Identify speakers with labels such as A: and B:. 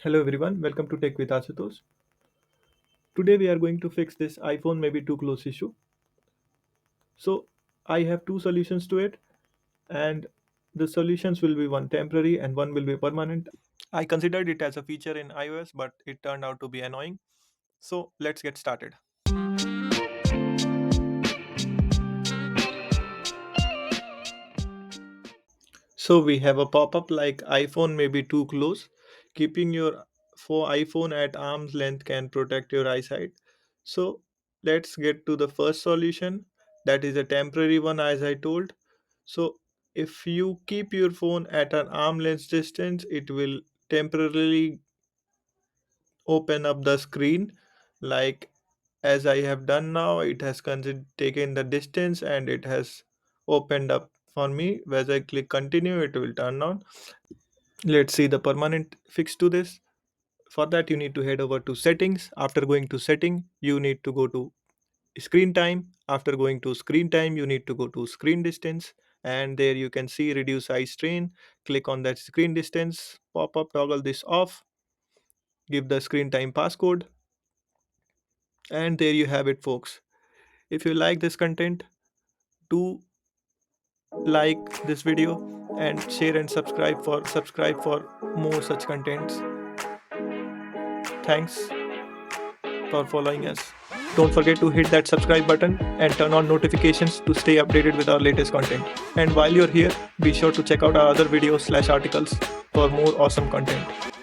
A: Hello everyone, welcome to Tech with Ashutosh. Today we are going to fix this iPhone maybe too close issue. So I have two solutions to it, and the solutions will be one temporary and one will be permanent. I considered it as a feature in iOS, but it turned out to be annoying. So let's get started. So we have a pop-up like iPhone may be too close. Keeping your iPhone at arm's length can protect your eyesight. So let's get to the first solution. That is a temporary one, as I told. So if you keep your phone at an arm length distance, it will temporarily open up the screen like as I have done now. It has taken the distance and it has opened up for me. As I click continue, it will turn on. Let's see the permanent fix to this. For that, you need to head over to settings. After going to setting, you need to go to screen time. After going to screen time, you need to go to screen distance. And there you can see reduce eye strain. Click on that screen distance pop up, toggle this off, give the screen time passcode, and there you have it, folks. If you like this content, do like this video and share and subscribe for more such contents. Thanks for following us. Don't forget to hit that subscribe button and turn on notifications to stay updated with our latest content. And while you're here, be sure to check out our other videos/articles for more awesome content.